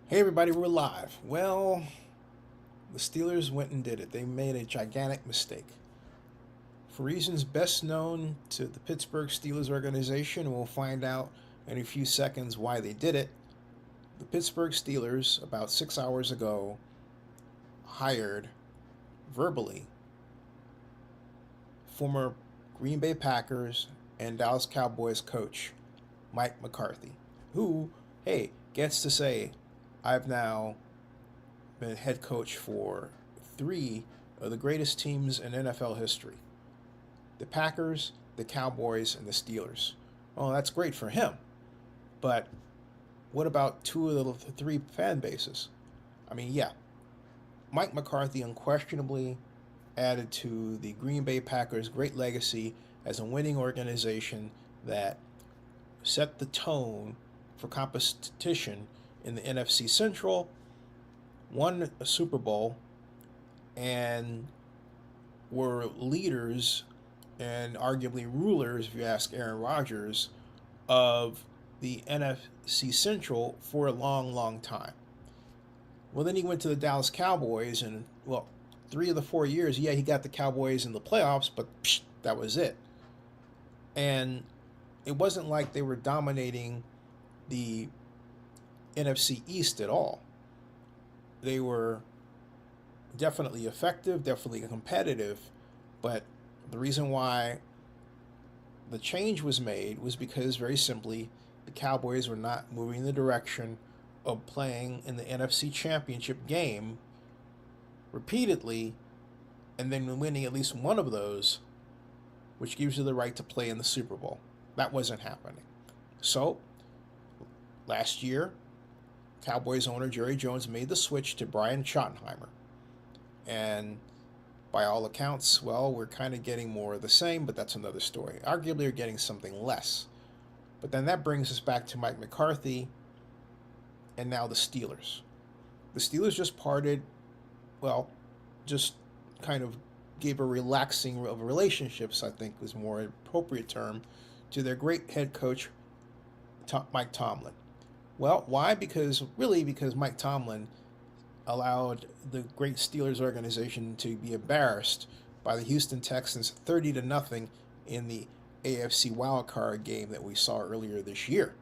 Hey everybody, we're live. Well, the Steelers went and did it. They made a gigantic mistake. For reasons best known to the Pittsburgh Steelers organization, we'll find out in a few seconds why they did it. The Pittsburgh Steelers, about 6 hours ago, hired verbally former Green Bay Packers and Dallas Cowboys coach Mike McCarthy, who, hey, gets to say, I've now been head coach for three of the greatest teams in NFL history: the Packers, the Cowboys, and the Steelers. Well, that's great for him. But what about two of the three fan bases? I mean, yeah, Mike McCarthy unquestionably added to the Green Bay Packers' great legacy as a winning organization that set the tone for competition in the NFC Central, won a Super Bowl, and were leaders and arguably rulers, if you ask Aaron Rodgers, of the NFC Central for a long, long time. Well, then he went to the Dallas Cowboys, and, well, 3 of the 4 years, yeah, he got the Cowboys in the playoffs, but that was it. And it wasn't like they were dominating the NFC East at all. They were definitely effective, definitely competitive, but the reason why the change was made was because, very simply, the Cowboys were not moving in the direction of playing in the NFC Championship game repeatedly and then winning at least one of those, which gives you the right to play in the Super Bowl. That wasn't happening. So, last year, Cowboys owner Jerry Jones made the switch to Brian Schottenheimer. And by all accounts, well, we're kind of getting more of the same, but that's another story. Arguably, we're getting something less. But then that brings us back to Mike McCarthy and now the Steelers. The Steelers just parted, well, just kind of gave a relaxing of relationships, I think was more appropriate term, to their great head coach, Mike Tomlin. Well, why? Because Mike Tomlin allowed the great Steelers organization to be embarrassed by the Houston Texans 30 to nothing in the AFC wildcard game that we saw earlier this year.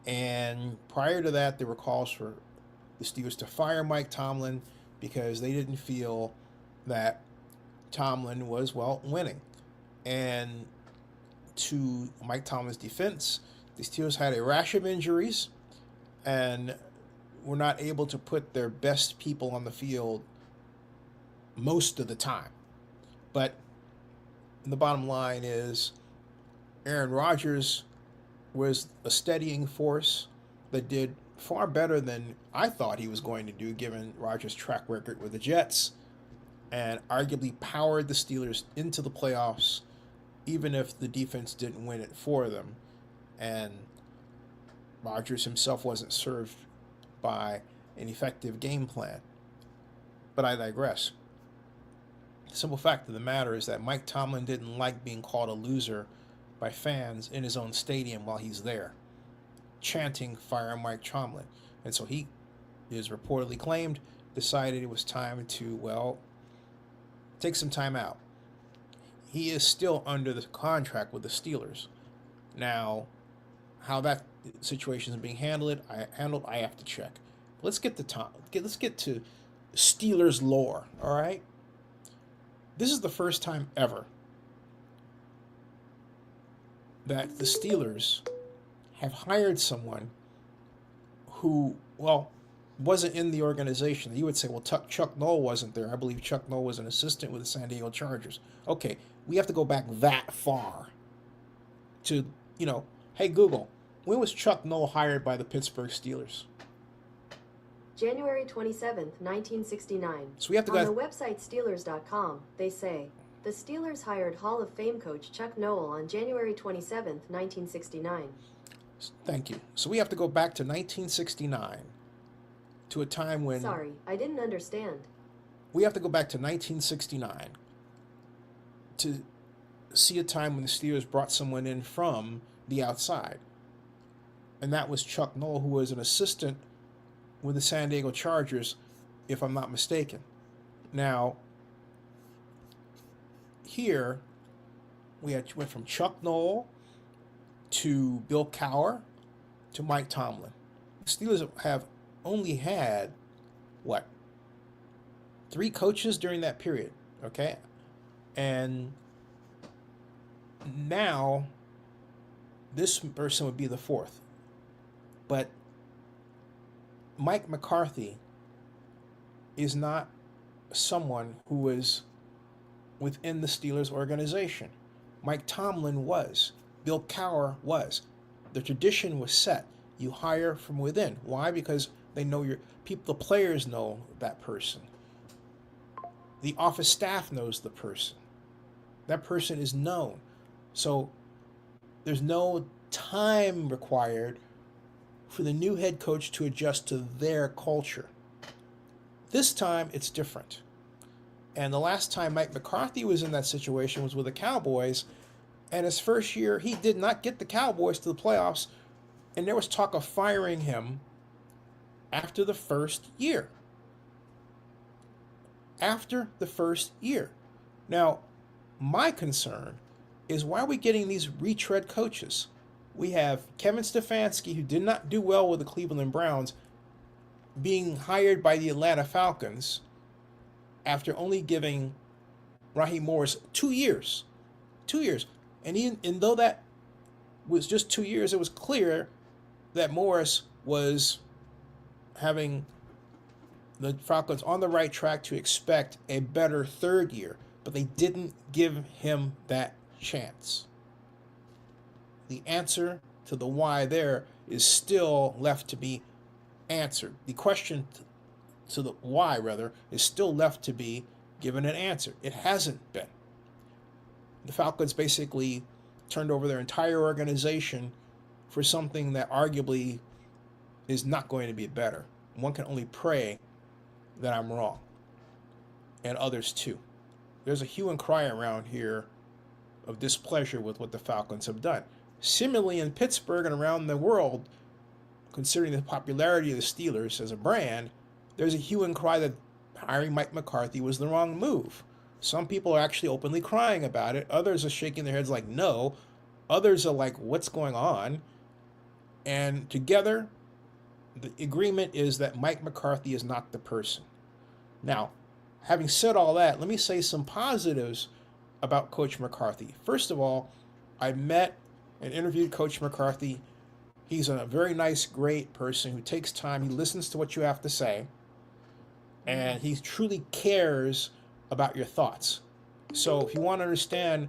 And prior to that, there were calls for the Steelers to fire Mike Tomlin because they didn't feel that Tomlin was, well, winning. And to Mike Tomlin's defense, the Steelers had a rash of injuries and were not able to put their best people on the field most of the time. But the bottom line is Aaron Rodgers was a steadying force that did far better than I thought he was going to do, given Rodgers' track record with the Jets, and arguably powered the Steelers into the playoffs, even if the defense didn't win it for them. And Rodgers himself wasn't served by an effective game plan. But I digress. The simple fact of the matter is that Mike Tomlin didn't like being called a loser by fans in his own stadium while he's there, chanting, "Fire Mike Tomlin." And so he is reportedly claimed decided it was time to, well, take some time out. He is still under the contract with the Steelers. Now, how that situation is being I have to check. Let's get to Steelers lore, all right? This is the first time ever that the Steelers have hired someone who, well, wasn't in the organization. You would say, well, Chuck Noll wasn't there. I believe Chuck Noll was an assistant with the San Diego Chargers. Okay, we have to go back that far to, hey, Google, when was Chuck Noll hired by the Pittsburgh Steelers? January 27th, 1969. So we have to On go. the website Steelers.com, they say, the Steelers hired Hall of Fame coach Chuck Noll on January 27th, 1969. Thank you. So we have to go back to 1969, to a time when. Sorry, I didn't understand. We have to go back to 1969 to see a time when the Steelers brought someone in from the outside. And that was Chuck Noll, who was an assistant with the San Diego Chargers, if I'm not mistaken. Now, here went from Chuck Noll to Bill Cowher to Mike Tomlin. The Steelers have only had, what, 3 coaches during that period, okay? And now this person would be the 4th. But Mike McCarthy is not someone who was within the Steelers organization. Mike Tomlin was. Bill Cowher was. The tradition was set. You hire from within. Why? Because they know your people, the players know that person. The office staff knows the person. That person is known. So there's no time required for the new head coach to adjust to their culture. This time, it's different. And the last time Mike McCarthy was in that situation was with the Cowboys. And his first year, he did not get the Cowboys to the playoffs. And there was talk of firing him after the first year. After the first year. Now, my concern is, why are we getting these retread coaches? We have Kevin Stefanski, who did not do well with the Cleveland Browns, being hired by the Atlanta Falcons after only giving Raheem Morris 2 years. 2 years. And though that was just 2 years, it was clear that Morris was having the Falcons on the right track to expect a better third year. But they didn't give him that chance. The answer to the why there is still left to be answered. The question to the why, rather, is still left to be given an answer. It hasn't been. The Falcons basically turned over their entire organization for something that arguably is not going to be better. One can only pray that I'm wrong, and others too. There's a hue and cry around here of displeasure with what the Falcons have done. Similarly, in Pittsburgh and around the world, considering the popularity of the Steelers as a brand, there's a hue and cry that hiring Mike McCarthy was the wrong move. Some people are actually openly crying about it. Others are shaking their heads like, no. Others are like, what's going on? And together, the agreement is that Mike McCarthy is not the person. Now, having said all that, let me say some positives about Coach McCarthy. First of all, I met and interviewed Coach McCarthy. He's a very nice, great person who takes time. He listens to what you have to say, and he truly cares about your thoughts. So if you want to understand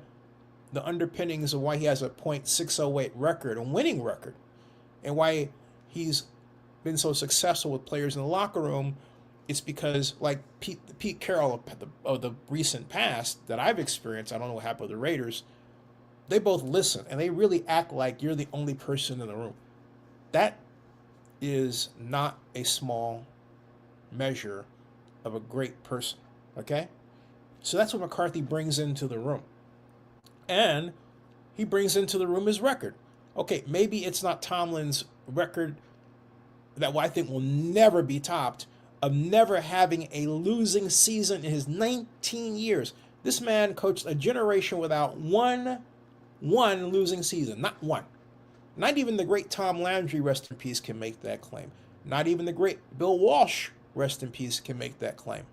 the underpinnings of why he has a .608 record, a winning record, and why he's been so successful with players in the locker room, it's because, like Pete Carroll of the recent past that I've experienced, I don't know what happened with the Raiders, they both listen, and they really act like you're the only person in the room. That is not a small measure of a great person, okay? So that's what McCarthy brings into the room. And he brings into the room his record. Okay, maybe it's not Tomlin's record that I think will never be topped, of never having a losing season in his 19 years. This man coached a generation without one losing season. Not one. Not even the great Tom Landry, rest in peace, can make that claim. Not even the great Bill Walsh, rest in peace, can make that claim.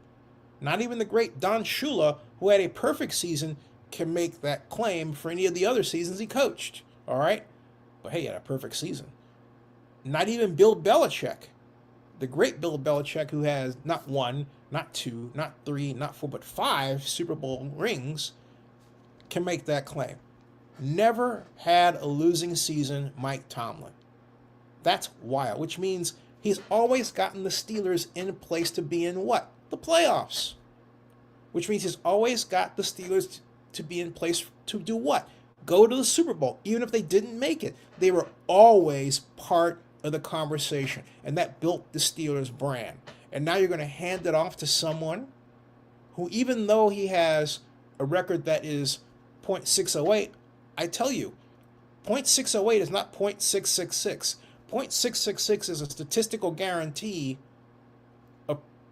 Not even the great Don Shula, who had a perfect season, can make that claim for any of the other seasons he coached. All right? But hey, he had a perfect season. Not even Bill Belichick, the great Bill Belichick, who has not 1, not 2, not 3, not 4, but 5 Super Bowl rings, can make that claim. Never had a losing season, Mike Tomlin. That's wild, which means he's always gotten the Steelers in place to be in what? The playoffs. Which means he's always got the Steelers to be in place to do what? Go to the Super Bowl. Even if they didn't make it, they were always part of the conversation. And that built the Steelers brand. And now you're going to hand it off to someone who, even though he has a record that is .608, I tell you, .608 is not .666. .666 is a statistical guarantee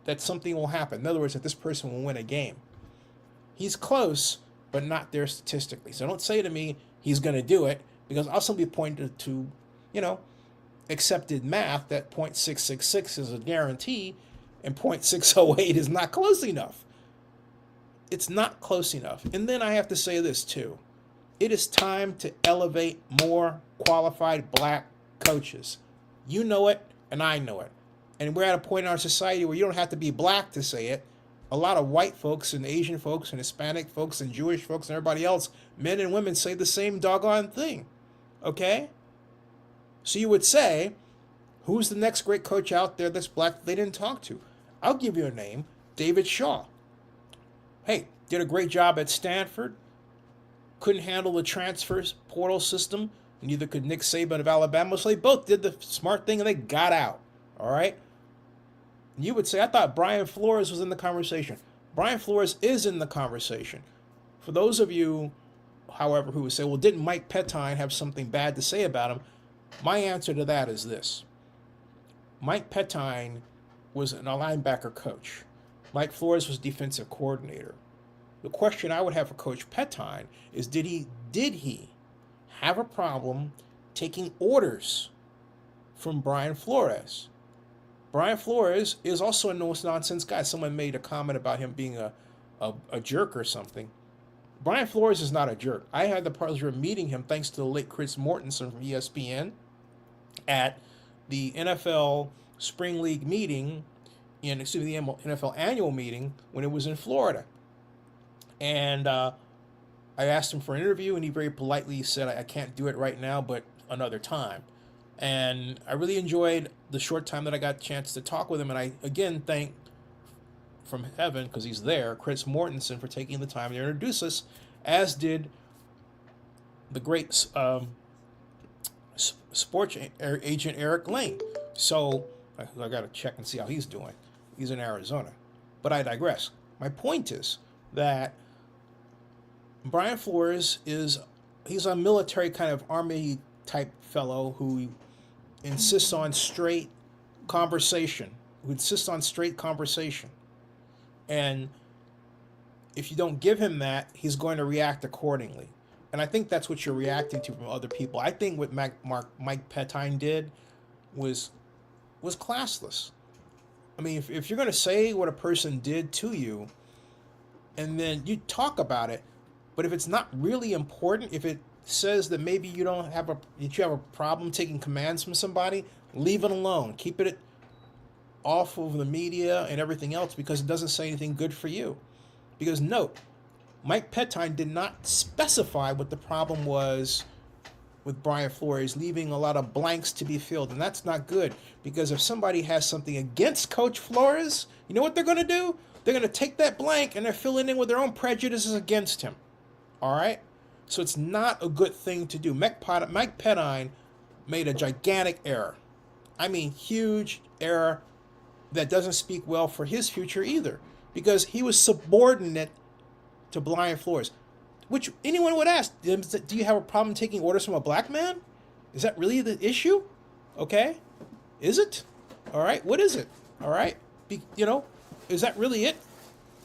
that something will happen. In other words, that this person will win a game. He's close, but not there statistically. So don't say to me he's going to do it, because I'll still be pointed to, accepted math that .666 is a guarantee and .608 is not close enough. It's not close enough. And then I have to say this too. It is time to elevate more qualified black coaches. You know it, and I know it. And we're at a point in our society where you don't have to be black to say it. A lot of white folks and Asian folks and Hispanic folks and Jewish folks and everybody else, men and women, say the same doggone thing. Okay? So you would say, who's the next great coach out there that's black that they didn't talk to? I'll give you a name, David Shaw. Hey, did a great job at Stanford. Couldn't handle the transfer portal system. Neither could Nick Saban of Alabama. So they both did the smart thing and they got out. All right? You would say, I thought Brian Flores was in the conversation. Brian Flores is in the conversation. For those of you, however, who would say, well, didn't Mike Pettine have something bad to say about him? My answer to that is this. Mike Pettine was a linebacker coach. Mike Flores was defensive coordinator. The question I would have for Coach Pettine is, did he have a problem taking orders from Brian Flores? Brian Flores is also a no-nonsense guy. Someone made a comment about him being a jerk or something. Brian Flores is not a jerk. I had the pleasure of meeting him thanks to the late Chris Mortensen from ESPN at the NFL Spring League meeting, the NFL annual meeting when it was in Florida. And I asked him for an interview, and he very politely said, I can't do it right now, but another time. And I really enjoyed the short time that I got a chance to talk with him. And I, again, thank from heaven, because he's there, Chris Mortensen, for taking the time to introduce us, as did the great sports agent Eric Lane. So I got to check and see how he's doing. He's in Arizona. But I digress. My point is that Brian Flores he's a military kind of army type fellow who insists on straight conversation. And if you don't give him that, he's going to react accordingly. And I think that's what you're reacting to from other people. I think what Mike Pettine did was classless. I mean, if you're going to say what a person did to you, and then you talk about it, but if it's not really important, if it says that maybe you have a problem taking commands from somebody, leave it alone. Keep it off of the media and everything else, because it doesn't say anything good for you. Because note, Mike Pettine did not specify what the problem was with Brian Flores, leaving a lot of blanks to be filled. And that's not good, because if somebody has something against Coach Flores, you know what they're going to do? They're going to take that blank and they're filling in with their own prejudices against him. All right? So it's not a good thing to do. Mike Pettine made a gigantic error. I mean, huge error that doesn't speak well for his future either, because he was subordinate to Brian Flores, which anyone would ask, do you have a problem taking orders from a black man? Is that really the issue? Okay. Is it? All right. What is it? All right. Is that really it?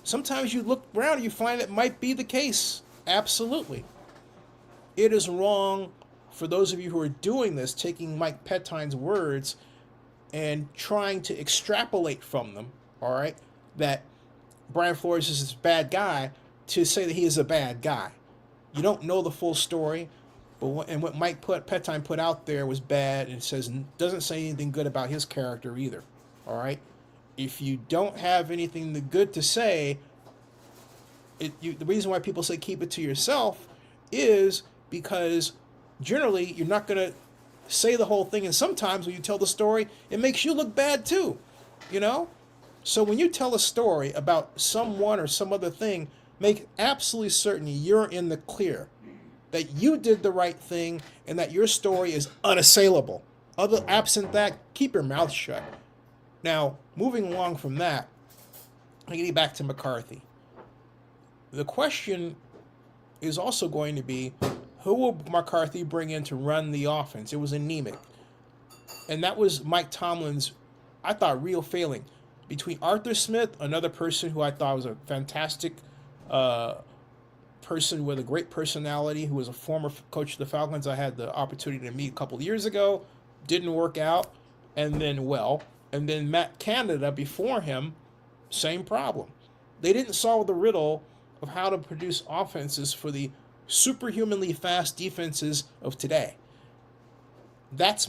Sometimes you look around and you find it might be the case. Absolutely. It is wrong for those of you who are doing this, taking Mike Pettine's words and trying to extrapolate from them, all right, that Brian Flores is this bad guy, to say that he is a bad guy. You don't know the full story, but what Mike Pettine put out there was bad, and doesn't say anything good about his character either, all right? If you don't have anything good to say, the reason why people say keep it to yourself is because generally you're not going to say the whole thing, and sometimes when you tell the story, it makes you look bad too, So when you tell a story about someone or some other thing, make absolutely certain you're in the clear, that you did the right thing, and that your story is unassailable. Absent that, keep your mouth shut. Now, moving along from that, getting back to McCarthy. The question is also going to be, who will McCarthy bring in to run the offense? It was anemic. And that was Mike Tomlin's, I thought, real failing. Between Arthur Smith, another person who I thought was a fantastic person with a great personality, who was a former coach of the Falcons I had the opportunity to meet a couple of years ago, didn't work out, and then Matt Canada before him, same problem. They didn't solve the riddle of how to produce offenses for the superhumanly fast defenses of today. That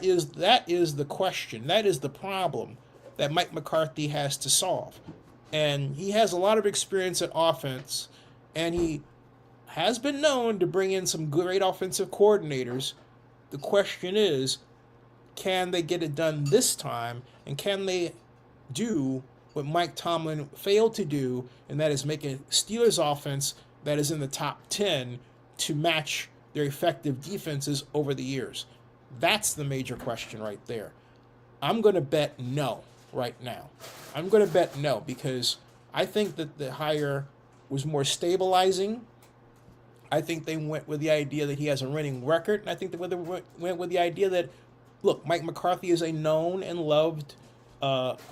is the question. That is the problem that Mike McCarthy has to solve. And he has a lot of experience at offense, and he has been known to bring in some great offensive coordinators. The question is, can they get it done this time, and can they do what Mike Tomlin failed to do, and that is make a Steelers offense that is in the top 10 to match their effective defenses over the years? That's the major question right there. I'm going to bet no right now. I'm going to bet no, because I think that the hire was more stabilizing. I think they went with the idea that he has a winning record, and I think they went with the idea that, look, Mike McCarthy is a known and loved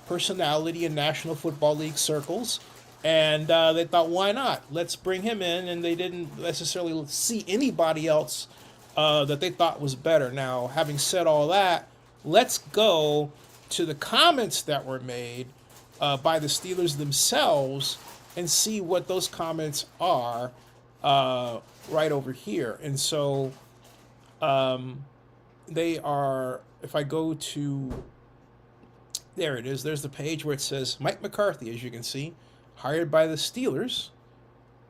personality in National Football League circles, and they thought, why not? Let's bring him in, and they didn't necessarily see anybody else that they thought was better. Now, having said all that, let's go to the comments that were made by the Steelers themselves and see what those comments are right over here. And so they are, if I go to, there it is, there's the page where it says Mike McCarthy, as you can see, hired by the Steelers,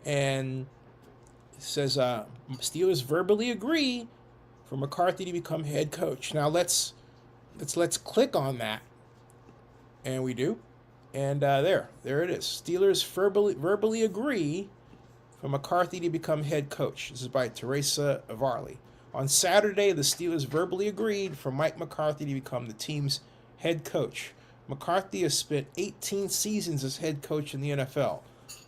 and it says Steelers verbally agree for McCarthy to become head coach. Now let's click on that, and we do, and there it is. Steelers verbally agree for McCarthy to become head coach. This is by Teresa Varley. On Saturday, the Steelers verbally agreed for Mike McCarthy to become the team's head coach. McCarthy has spent 18 seasons as head coach in the NFL,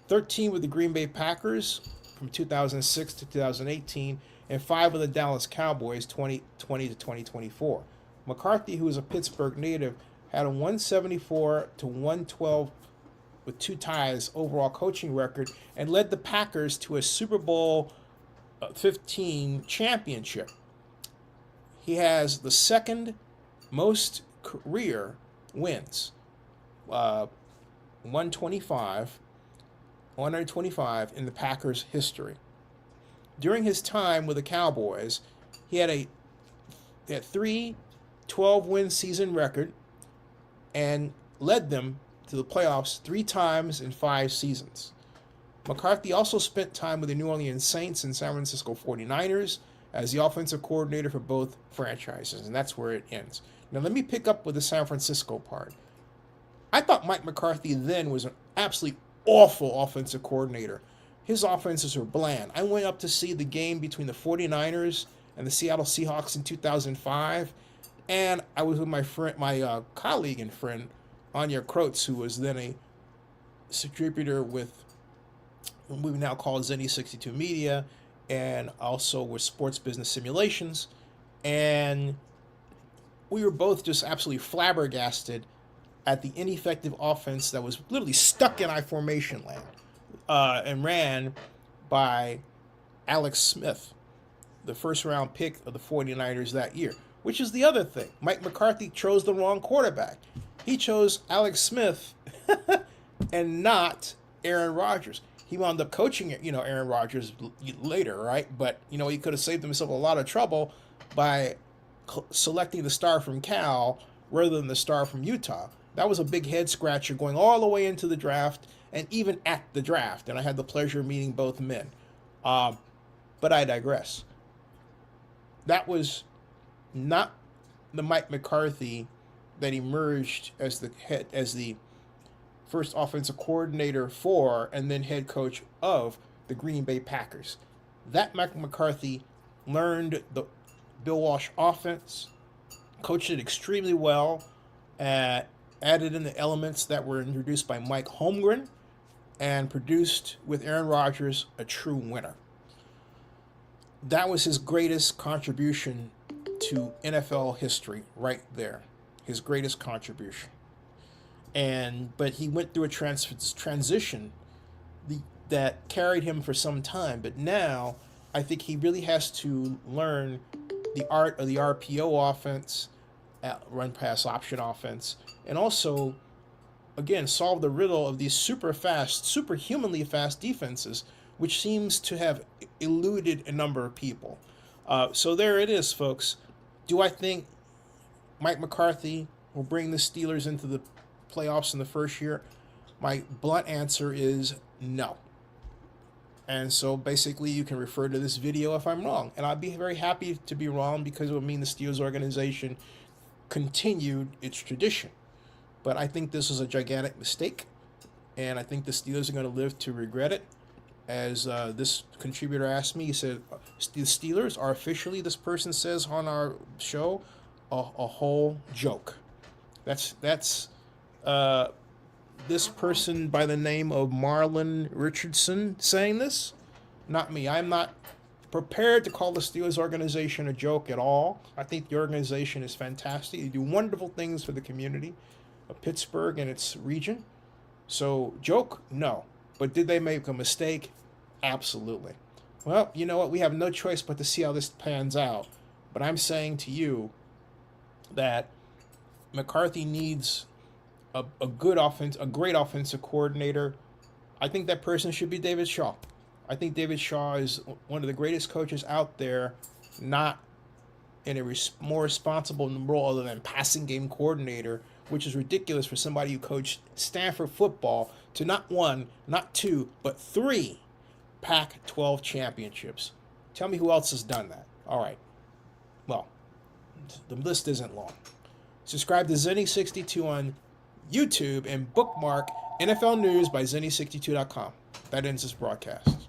13 with the Green Bay Packers from 2006 to 2018, and 5 with the Dallas Cowboys 2020 to 2024. McCarthy, who is a Pittsburgh native, had a 174 to 112 with 2 ties overall coaching record and led the Packers to a Super Bowl 15 championship. He has the second most career wins, 125 in the Packers' history. During his time with the Cowboys, he had 3 12-win season record and led them to the playoffs 3 times in 5 seasons. McCarthy also spent time with the New Orleans Saints and San Francisco 49ers as the offensive coordinator for both franchises, and that's where it ends. Now let me pick up with the San Francisco part. I thought Mike McCarthy then was an absolutely awful offensive coordinator. His offenses were bland. I went up to see the game between the 49ers and the Seattle Seahawks in 2005, and I was with my colleague and friend, Anya Krotz, who was then a distributor with what we now call Zenny 62 Media, and also with Sports Business Simulations. And we were both just absolutely flabbergasted at the ineffective offense that was literally stuck in I formation land and ran by Alex Smith, the first-round pick of the 49ers that year, which is the other thing. Mike McCarthy chose the wrong quarterback. He chose Alex Smith and not Aaron Rodgers. He wound up coaching, Aaron Rodgers later, right? But, he could have saved himself a lot of trouble by selecting the star from Cal rather than the star from Utah. That was a big head scratcher going all the way into the draft and even at the draft. And I had the pleasure of meeting both men. But I digress. That was not the Mike McCarthy that emerged as the first offensive coordinator for and then head coach of the Green Bay Packers. That Mike McCarthy learned the Bill Walsh offense, coached it extremely well, added in the elements that were introduced by Mike Holmgren, and produced with Aaron Rodgers a true winner. That was his greatest contribution to NFL history right there. His greatest contribution. But he went through a transition that carried him for some time. But now I think he really has to learn the art of the RPO offense, run pass option offense, and also, again, solve the riddle of these superhumanly fast defenses, which seems to have eluded a number of people. So there it is, folks. Do I think Mike McCarthy will bring the Steelers into the playoffs in the first year? My blunt answer is no. And so basically you can refer to this video if I'm wrong. And I'd be very happy to be wrong, because it would mean the Steelers organization continued its tradition. But I think this is a gigantic mistake, and I think the Steelers are going to live to regret it. As this contributor asked me, he said, the Steelers are officially, this person says on our show, a whole joke. That's this person by the name of Marlon Richardson saying this, not me. I'm not prepared to call the Steelers organization a joke at all. I think the organization is fantastic. They do wonderful things for the community of Pittsburgh and its region. So, joke? No. But did they make a mistake? Absolutely. Well, you know what? We have no choice but to see how this pans out. But I'm saying to you that McCarthy needs a great offensive coordinator. I think that person should be David Shaw. I think David Shaw is one of the greatest coaches out there, not in a more responsible role other than passing game coordinator, which is ridiculous for somebody who coached Stanford football to not one, not two, but 3 Pac-12 championships. Tell me who else has done that. All right. Well, the list isn't long. Subscribe to Zenny62 on YouTube and bookmark NFL News by Zenny62.com. That ends this broadcast.